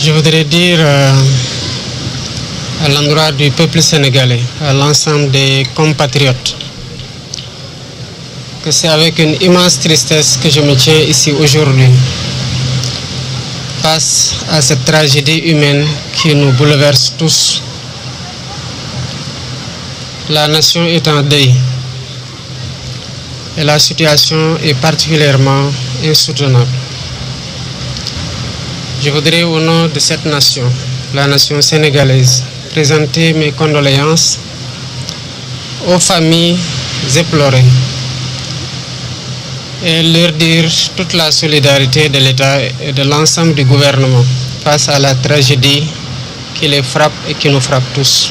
Je voudrais dire à l'endroit du peuple sénégalais, à l'ensemble des compatriotes, que c'est avec une immense tristesse que je me tiens ici aujourd'hui, face à cette tragédie humaine qui nous bouleverse tous. La nation est en deuil et la situation est particulièrement insoutenable. Je voudrais au nom de cette nation, la nation sénégalaise, présenter mes condoléances aux familles éplorées et leur dire toute la solidarité de l'État et de l'ensemble du gouvernement face à la tragédie qui les frappe et qui nous frappe tous.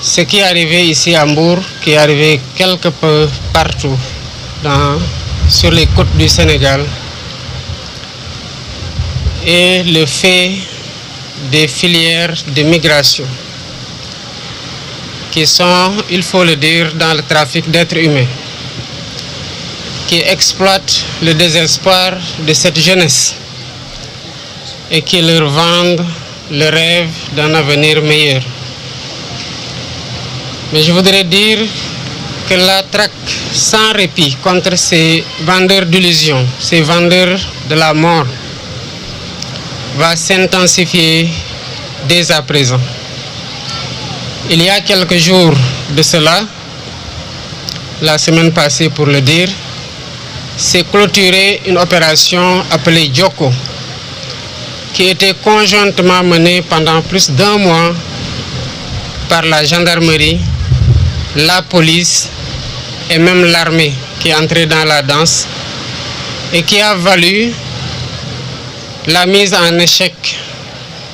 Ce qui est arrivé ici à Mbour, qui est arrivé quelque peu partout sur les côtes du Sénégal, est le fait des filières de migration qui sont, il faut le dire, dans le trafic d'êtres humains, qui exploitent le désespoir de cette jeunesse et qui leur vendent le rêve d'un avenir meilleur. Mais je voudrais dire que la traque sans répit contre ces vendeurs d'illusions, ces vendeurs de la mort, va s'intensifier dès à présent. Il y a quelques jours de cela, la semaine passée pour le dire, s'est clôturée une opération appelée Djoko, qui était conjointement menée pendant plus d'1 mois par la gendarmerie, la police et même l'armée qui est entrée dans la danse et qui a valu la mise en échec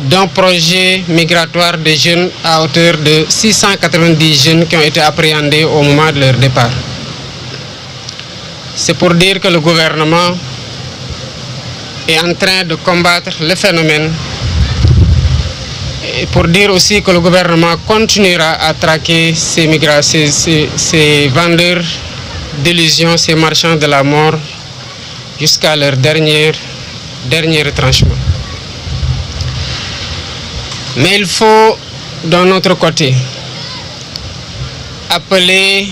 d'un projet migratoire de jeunes à hauteur de 690 jeunes qui ont été appréhendés au moment de leur départ. C'est pour dire que le gouvernement est en train de combattre le phénomène et pour dire aussi que le gouvernement continuera à traquer ces vendeurs d'illusions, ces marchands de la mort jusqu'à leur dernier retranchement. Mais il faut, d'un autre côté, appeler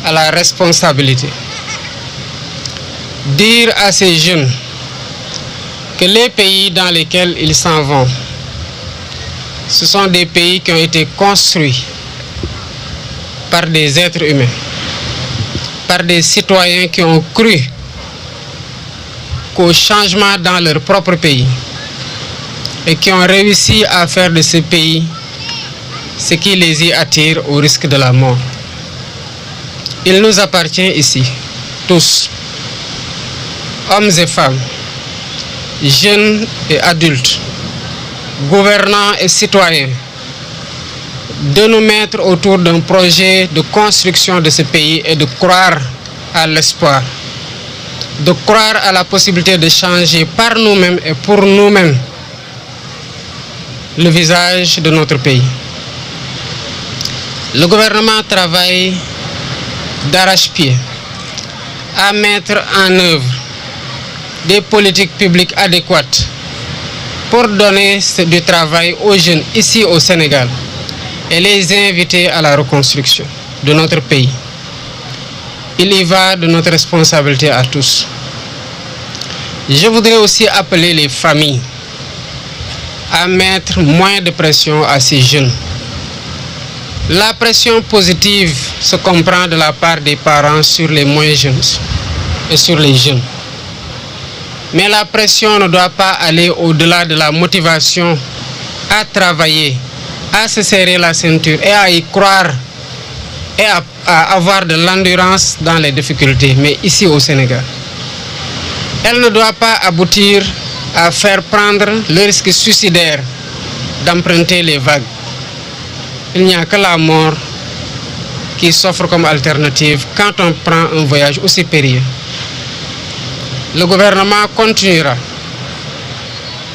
à la responsabilité. Dire à ces jeunes que les pays dans lesquels ils s'en vont, ce sont des pays qui ont été construits par des êtres humains, par des citoyens qui ont cru qu'au changement dans leur propre pays et qui ont réussi à faire de ce pays ce qui les y attire au risque de la mort. Il nous appartient ici, tous, hommes et femmes, jeunes et adultes, gouvernants et citoyens, de nous mettre autour d'un projet de construction de ce pays et de croire à l'espoir, de croire à la possibilité de changer par nous-mêmes et pour nous-mêmes le visage de notre pays. Le gouvernement travaille d'arrache-pied à mettre en œuvre des politiques publiques adéquates pour donner du travail aux jeunes ici au Sénégal et les inviter à la reconstruction de notre pays. Il y va de notre responsabilité à tous. Je voudrais aussi appeler les familles à mettre moins de pression à ces jeunes. La pression positive se comprend de la part des parents sur les moins jeunes et sur les jeunes. Mais la pression ne doit pas aller au-delà de la motivation à travailler, à se serrer la ceinture et à y croire et à avoir de l'endurance dans les difficultés, mais ici au Sénégal. Elle ne doit pas aboutir à faire prendre le risque suicidaire d'emprunter les vagues. Il n'y a que la mort qui s'offre comme alternative quand on prend un voyage aussi périlleux. Le gouvernement continuera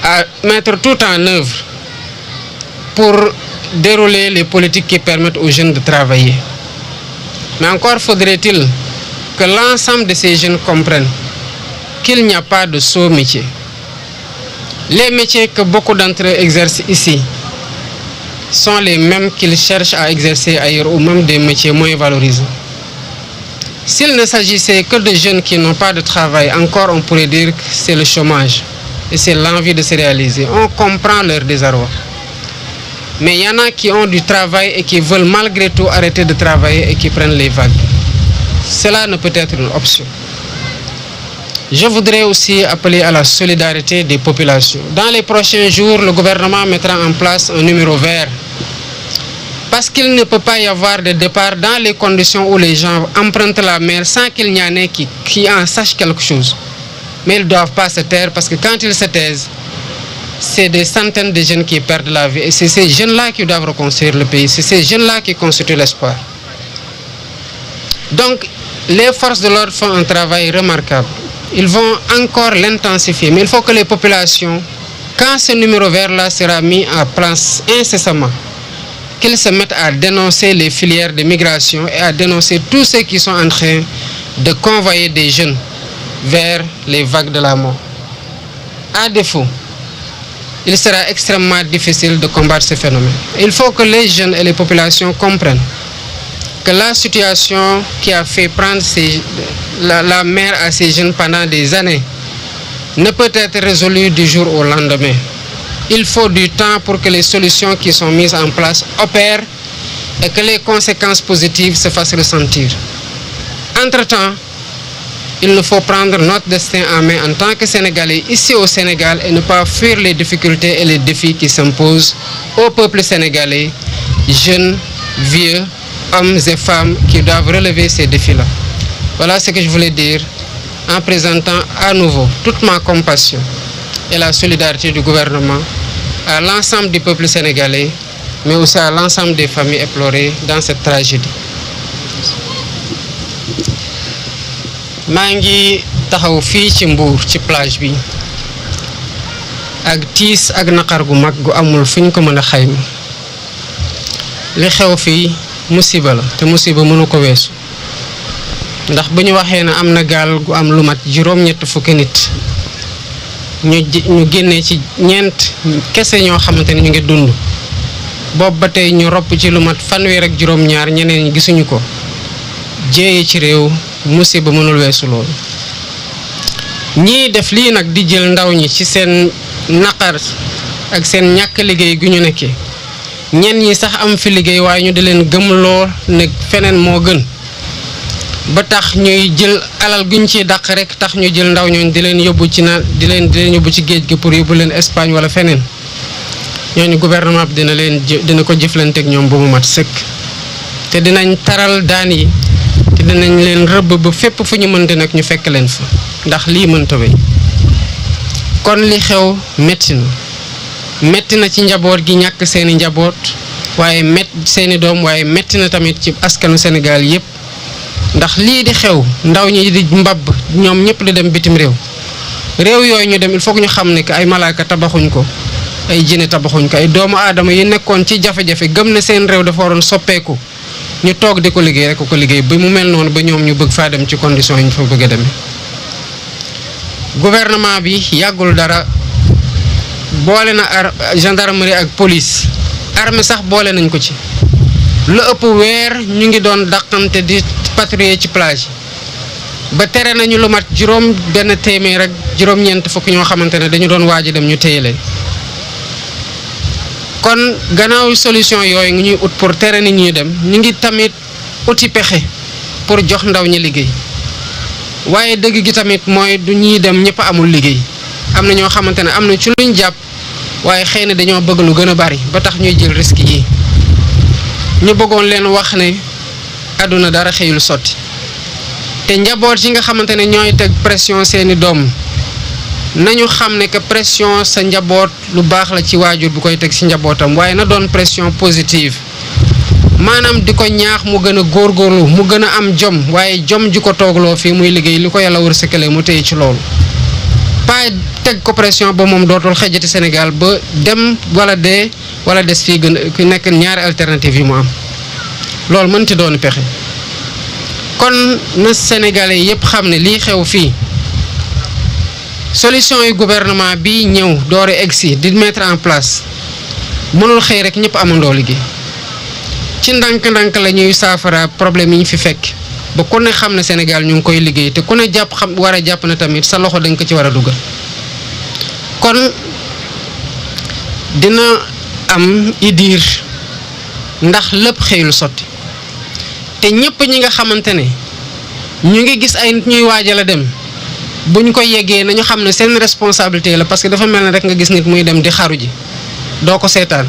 à mettre tout en œuvre pour dérouler les politiques qui permettent aux jeunes de travailler. Mais encore faudrait-il que l'ensemble de ces jeunes comprennent qu'il n'y a pas de saut métier. Les métiers que beaucoup d'entre eux exercent ici sont les mêmes qu'ils cherchent à exercer ailleurs ou même des métiers moins valorisés. S'il ne s'agissait que de jeunes qui n'ont pas de travail, encore on pourrait dire que c'est le chômage et c'est l'envie de se réaliser. On comprend leur désarroi. Mais il y en a qui ont du travail et qui veulent malgré tout arrêter de travailler et qui prennent les vagues. Cela ne peut être une option. Je voudrais aussi appeler à la solidarité des populations. Dans les prochains jours, le gouvernement mettra en place un numéro vert. Parce qu'il ne peut pas y avoir de départ dans les conditions où les gens empruntent la mer sans qu'il n'y en ait qui en sachent quelque chose. Mais ils ne doivent pas se taire parce que quand ils se taisent, c'est des centaines de jeunes qui perdent la vie. Et c'est ces jeunes-là qui doivent reconstruire le pays. C'est ces jeunes-là qui constituent l'espoir. Donc, les forces de l'ordre font un travail remarquable. Ils vont encore l'intensifier. Mais il faut que les populations, quand ce numéro vert-là sera mis en place incessamment, qu'ils se mettent à dénoncer les filières de migration et à dénoncer tous ceux qui sont en train de convoyer des jeunes vers les vagues de la mort. À défaut, il sera extrêmement difficile de combattre ce phénomène. Il faut que les jeunes et les populations comprennent que la situation qui a fait prendre la mer à ces jeunes pendant des années ne peut être résolue du jour au lendemain. Il faut du temps pour que les solutions qui sont mises en place opèrent et que les conséquences positives se fassent ressentir. Entre-temps, il nous faut prendre notre destin en main en tant que Sénégalais ici au Sénégal et ne pas fuir les difficultés et les défis qui s'imposent au peuple sénégalais, jeunes, vieux, hommes et femmes qui doivent relever ces défis-là. Voilà ce que je voulais dire en présentant à nouveau toute ma compassion et la solidarité du gouvernement à l'ensemble du peuple sénégalais, mais aussi à l'ensemble des familles éplorées dans cette tragédie. maa ngi taxaw fii ci Mbour ci plage bi ak tiis ak naqar gu mag gu amul fu ñu ko mën a xayma li xew fii musiba la te musiba mënu ko weesu ndax bu ñu waxee ne am na gaal gu am lu mat juróom-ñett fukki nit ñu génnee ci ñeent kese ñoo xamante ne ñu ngi dund boobu ba tey ñu ropp ci lu mat fanweer ak juróom-ñaar ñeneen ñi gisuñu ko jéeye ci réew musiba mënul weesu loolu ñii def lii nag di jël ndaw ñi ci seen naqar ak seen ñàkk liggéey gu ñu nekkee ñenn ñi sax am fi liggéey waaye ñu di leen gëmloo ne feneen moo gën ba tax ñuy jël alal guñ ciy dàq rek tax ñu jël ndaw ñooñu di leen yóbbu ci di leen yóbbu ci géej gi pour yóbbu leen Espagne wala feneen ñooñu gouvernement bi dina ko jëflanteeg ñoom ba mu mat sëkk te dinañ taral daan yi te dinañ leen rëbb ba fépp fu ñu mënte nag ñu fekk leen fa ndax lii mënta wéy kon li xew metti na ci njaboot gi ñàkk seeni njaboot waaye seeni doom waaye metti na tamit ci askanu Sénégal yépp ndax lii di xew ndaw ñi di mbabb ñoom ñëpp di dem bitim réew yooyu ñu dem il faut que ñu xam ne que ay malaaka tabaxuñ ko ay jinne tabaxuñ ko ay doomu aadama yi nekkoon ci jafe-jafe gëm na seen réew dafa waroon soppeeku ñu toog di ko liggéey rek ko liggéey ba mu mel noonu ba ñoom ñu bëgg faa dem ci condition yi ñu fa bëgg a demee. Gouvernement bi yàggul dara boole na gendarmerie ak police armée sax boole nañ ko ci lu ëpp weer ñu ngi doon dàqante di patrouiller ci plage ba tere nañu lu mat juróom benn téeméer rek juróom-ñeent fukk ñoo xamante ne dañu doon waaj dem ñu téye leen kon gannaaw solution yooyu ngi ñuy ut pour tere nit ñi dem ñu ngi tamit uti pexe pour jox ndaw ñi liggéey waaye dëgg gi tamit mooy du ñuy dem ñëpp amul liggéey am na ñoo xamante ne am na ci luñ jàpp waaye xëy na dañoo bëgg lu gën a bari ba tax ñuy jël risque yi ñu bëggoon leen wax ne àdduna dara xëyul sotti te njaboot yi nga xamante ne ñooy teg pression seeni doom nañu xam ne que pression sa njaboot lu baax la ci waajur bu koy teg ci njabootam waaye na doon pression positive maanaam di ko ñaax mu gën a góorgóorlu mu gën a am jom waaye jom ji ko toogloo fii muy liggéey li ko yàlla wërsëgale mu téye ci loolu pas teg ko pression ba moom dootul xejjati Sénégal ba dem wala dee wala des fii gën nekk ñaari alternative yi mu am loolu mënti doon pexe kon na Sénégalais yépp xam ne lii xew fii solution yu gouvernement bi ñëw doore egsi di mettre en place mënul xëy rek ñëpp amandoo liggéey ci ndànk-ndànk la ñuy saafara problème yi ñu fi fekk ba ku ne xam ne Sénégal ñu ngi koy liggéey te ku ne jàpp xam war a jàpp na tamit sa loxo dañ ko ci war a dugal kon dina am idiir ndax lépp xëyul sotti te ñëpp ñi nga xamante ne ñu ngi gis ay nit ñuy waajal a dem buñ ko yeggee nañu xam ne seen responsabilité la parce que dafa mel ne rek nga gis nit muy dem di xaru ji doo ko seetaan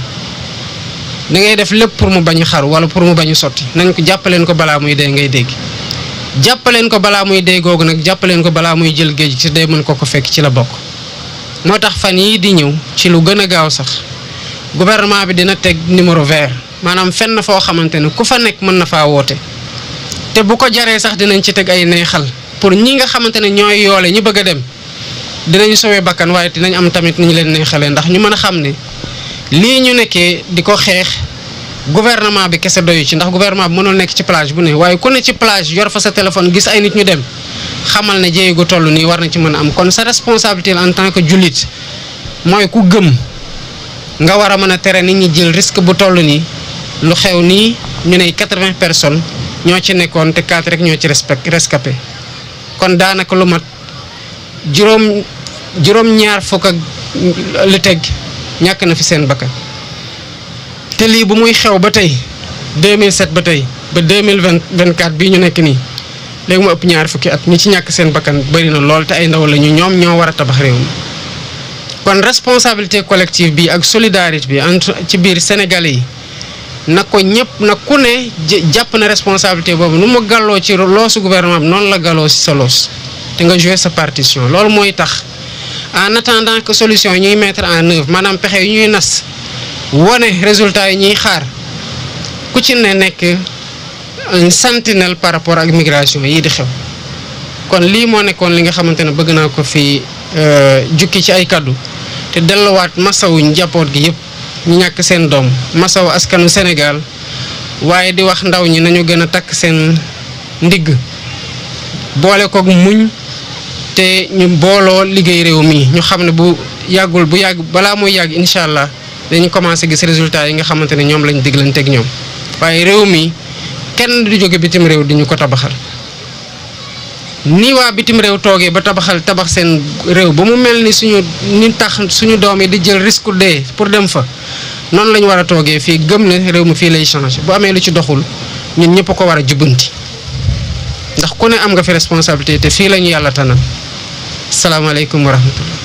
da ngay def lépp pour mu bañ a xaru wala pour mu bañ a sotti nañ ko jàppaleen ko balaa muy dee ngay dégg jàppaleen ko balaa muy dee googu nag jàppaleen ko balaa muy jël géej ci dee mën ko fekk ci la bokk. moo tax fan yii di ñëw ci lu gën a gaaw sax gouvernement bi dina teg numéro vert maanaam fenn foo xamante ne ku fa nekk mën na faa woote te bu ko jaree sax dinañ ci teg ay neexal pour ñi nga xamante ne ñooy yoole ñi bëgg a dem dinañ sowee bakkan waaye dinañ am tamit ni ñu leen neexalee ndax ñu mën a xam ne lii ñu nekkee di ko xeex gouvernement bi kese doyu ci ndax gouvernement bi mënul nekk ci plage bu ne waaye ku ne ci plage yor fa sa téléphone gis ay nit ñu dem xamal ne jéego toll nii war na ci mën a am kon sa responsabilité en tant que jullit mooy ku gëm nga war a mën a tere nit ñi jël risque bu toll nii lu xew nii ñu ne 80 personnes ñoo ci nekkoon te 4 rek ñoo ci rescapé kon daanaka lu mat juróom-ñaar fukk ak lu teg ñàkk na fi seen bakkan te lii bu muy xew ba tey 2007 ba tey ba 2024 bii ñu nekk nii léegi mu ëpp ñaar fukki at ñi ci ñàkk seen bakkan bëri na lool te ay ndaw la ñu ñoom ñoo war a tabax réew mi kon responsabilité collective bi ak solidarité bi entre ci biir Sénégalais yi na ko ñëpp na ku ne jàpp na responsabilité boobu nu mu gàlloo ci loosu gouvernement bi noonu la gàlloo ci sa loos te nga jouer sa partition loolu mooy tax en attendant que solution yi ñuy mettre en œuvre maanaam pexe yi ñuy nas wane résultat yi ñuy xaar ku ci ne nekk un sentinelle par rapport ak migration yii di xew kon lii moo nekkoon li nga xamante ne bëgg naa ko fi jukki ci ay kaddu te delluwaat masawu njaboot gi yëpp ñu ñàkk seen doom masawu askanu Sénégal waaye di wax ndaw ñi nañu gën a takk seen ndigg boole koog muñ te ñu booloo liggéey réew mi ñu xam ne bu yàgg balaa muy yàgg incha allah dañu commencé gis résultat yi nga xamante ne ñoom lañ diglanteeg ñoom waaye réew mi kenn du jóge bitim réew di ñu ko tabaxal ni waa bitim réew toogee ba tabax seen réew ba mu mel ni suñu doom yi di jël risque dee pour dem fa noonu la ñu war a toogee fii gëm ne réew mi fii lay changé bu amee lu ci doxul ñun ñëpp ko war a jubbanti ndax ku ne am nga fi responsabilité te fii la ñu yàlla tanal salaamaaleykum wa rahmatullah.